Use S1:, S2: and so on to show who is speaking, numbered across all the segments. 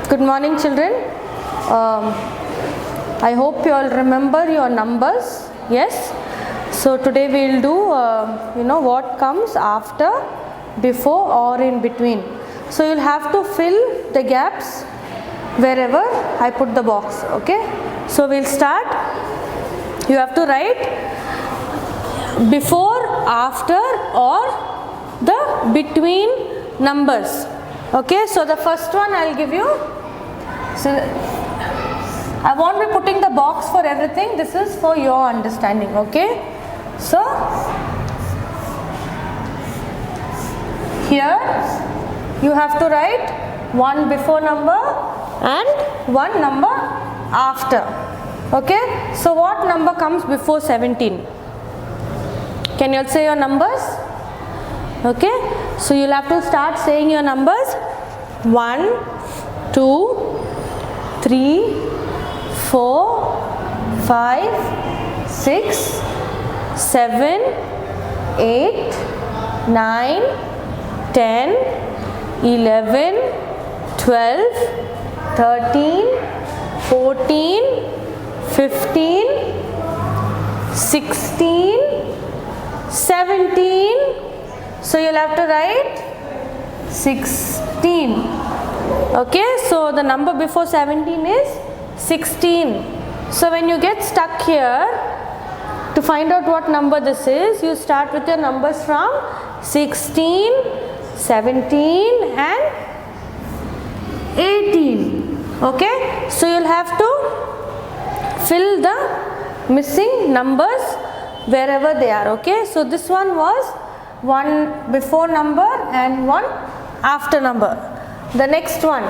S1: Good morning, children. I hope you all remember your numbers. Yes. So today we will do what comes after, before or in between. So you'll have to fill the gaps wherever I put the box. Okay. So we'll start. You have to write before, after or the between numbers. Okay. So the first one I'll give you. So I won't be putting the box for everything. This is for your understanding. Okay. So here you have to write one before number and one number after. Okay. So what number comes before 17? Can you all say your numbers? Okay. So you'll have to start saying your numbers. 1, 2, 3, 4, 5, 6, 7, 8, 9, 10, 11, 12, 13, 14, 15, 16, 17. So you'll have to write 16. Okay, so the number before 17 is 16. So when you get stuck here, to find out what number this is, you start with your numbers from 16, 17 and 18. Okay, so you'll have to fill the missing numbers wherever they are. Okay, so this one was one before number and one after number. The next one.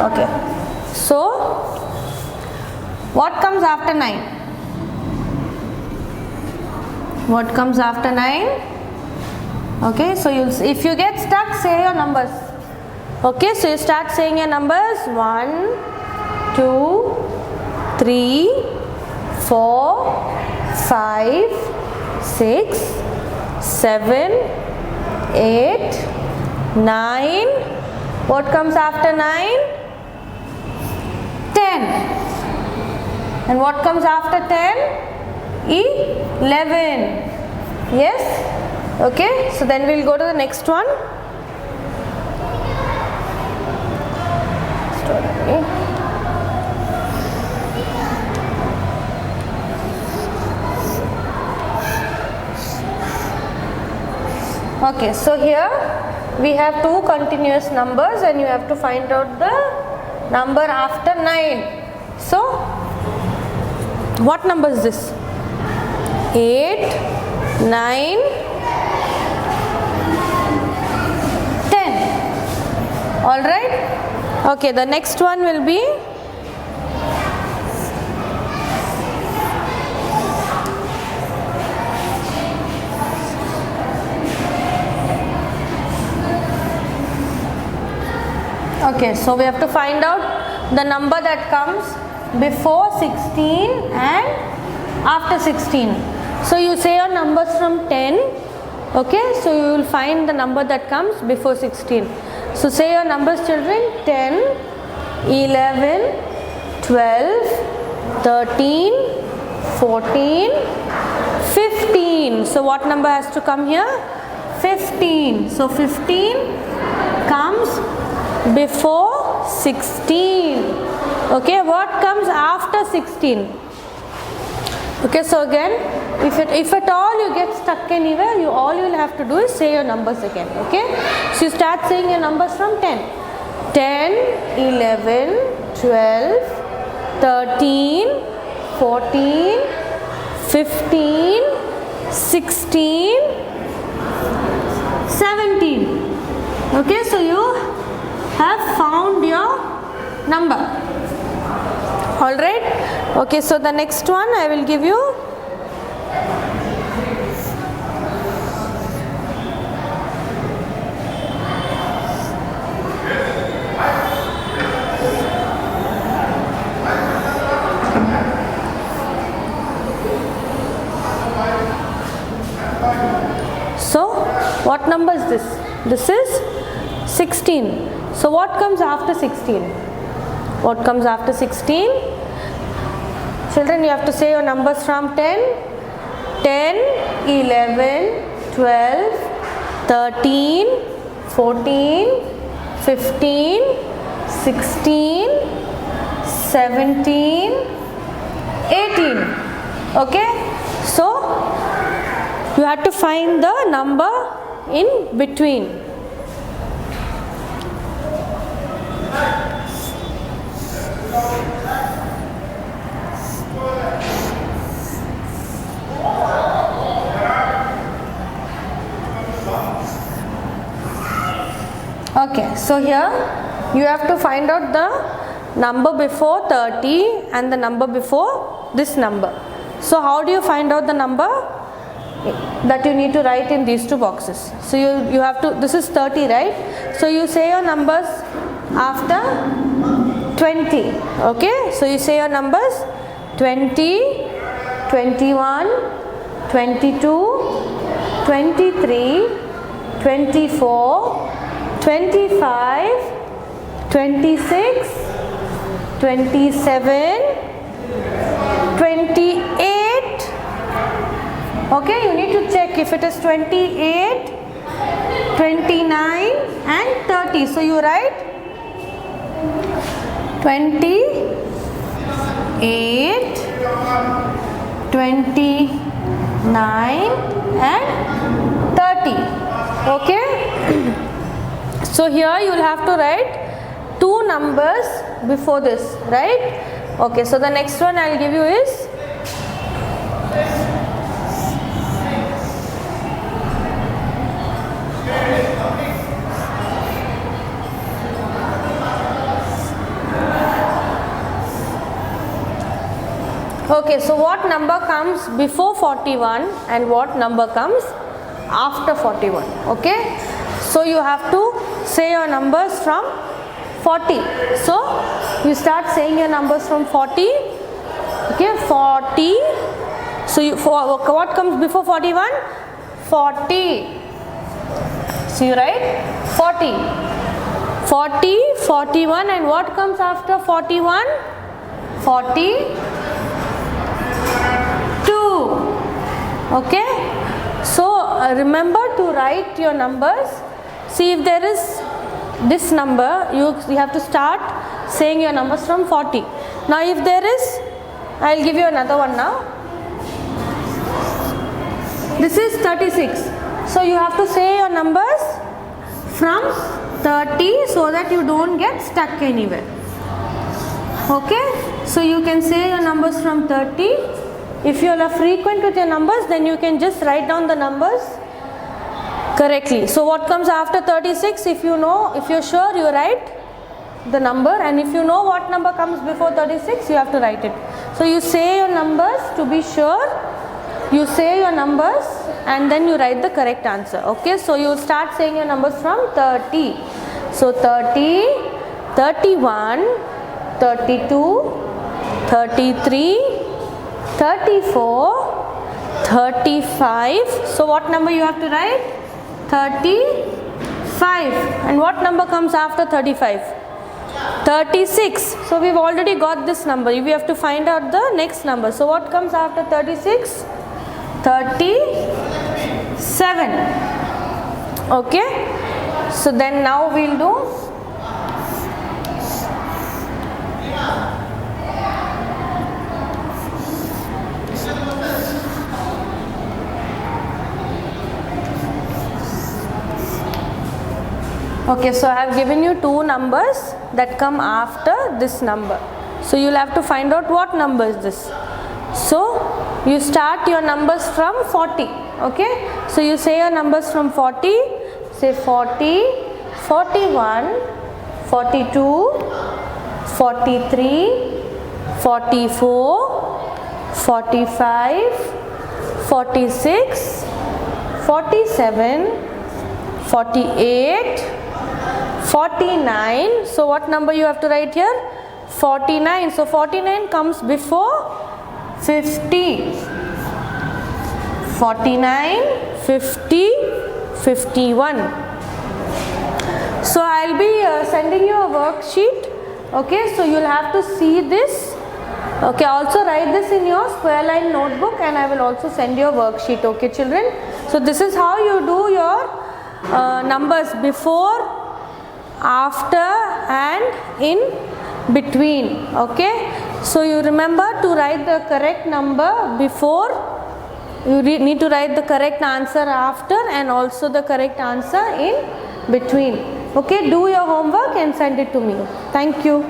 S1: Okay, so what comes after 9? What comes after 9? Okay, so if you get stuck, say your numbers. Okay, so you start saying your numbers. 1, 2, 3, 4, 5, 6, 7, 8, 9. What comes after 9? 10. And what comes after 10? 11. Yes? Okay, so then we'll go to the next one. Okay, so here we have two continuous numbers and you have to find out the number after 9. So what number is this? 8, 9, 10. Alright? Okay, the next one will be okay, so we have to find out the number that comes before 16 and after 16. So you say your numbers from 10. Okay, so you will find the number that comes before 16. So say your numbers, children. 10, 11, 12, 13, 14, 15. So what number has to come here? 15. So 15 comes before 16. Okay, what comes after 16? Okay, so again, if at all you get stuck anywhere, all you will have to do is say your numbers again. Okay, so you start saying your numbers from 10. 10, 11, 12, 13, 14, 15, 16, 17. Okay, so you have found your number. Alright. Okay, so the next one I will give you. So what number is this? This is 16. So what comes after 16? What comes after 16? Children, you have to say your numbers from 10. 10, 11, 12, 13, 14, 15, 16, 17, 18. Okay? So you have to find the number in between. Okay, so here you have to find out the number before 30 and the number before this number. So how do you find out the number? That you need to write in these two boxes. So you have to, this is 30, right? So you say your numbers after 20. Okay, so you say your numbers 20, 21, 22, 23, 24, 25, 26, 27, 28. Okay, you need to check if it is 28, 29 and 30. So you write 28, 29 and 30. Okay. So here you will have to write two numbers before this, right? Okay, so the next one I will give you is okay, so what number comes before 41 and what number comes after 41? Okay, so you have to say your numbers from 40. So you start saying your numbers from 40. Okay, 40. So what comes before 41? 40. So you write 40. 40, 41 and what comes after 41? 42. Okay. So remember to write your numbers. See if there is this number, you have to start saying your numbers from 40. Now if there is, I will give you another one now. This is 36. So you have to say your numbers from 30 so that you don't get stuck anywhere. Okay. So you can say your numbers from 30. If you are frequent with your numbers, then you can just write down the numbers correctly. So what comes after 36, if you know, if you're sure, you write the number, and if you know what number comes before 36, you have to write it. So you say your numbers to be sure, you say your numbers and then you write the correct answer. Okay, so you start saying your numbers from 30. So 30, 31, 32, 33, 34, 35. So what number you have to write? 35. And what number comes after 35? 36. So we've already got this number. We have to find out the next number. So what comes after 36? 37. Okay. So then now we'll do okay, so I have given you two numbers that come after this number. So you'll have to find out what number is this. So you start your numbers from 40. Okay, so you say your numbers from 40. Say 40, 41, 42, 43, 44, 45, 46, 47, 48, 49. So what number you have to write here? 49. So 49 comes before 50. 49, 50, 51. So I'll be sending you a worksheet. Okay, so you'll have to see this. Okay, also write this in your square line notebook, and I will also send you a worksheet. Okay, children. So this is how you do your numbers before, after, and in between. Okay, so you remember to write the correct number before, you need to write the correct answer after, and also the correct answer in between. Okay, do your homework and send it to me. Thank you.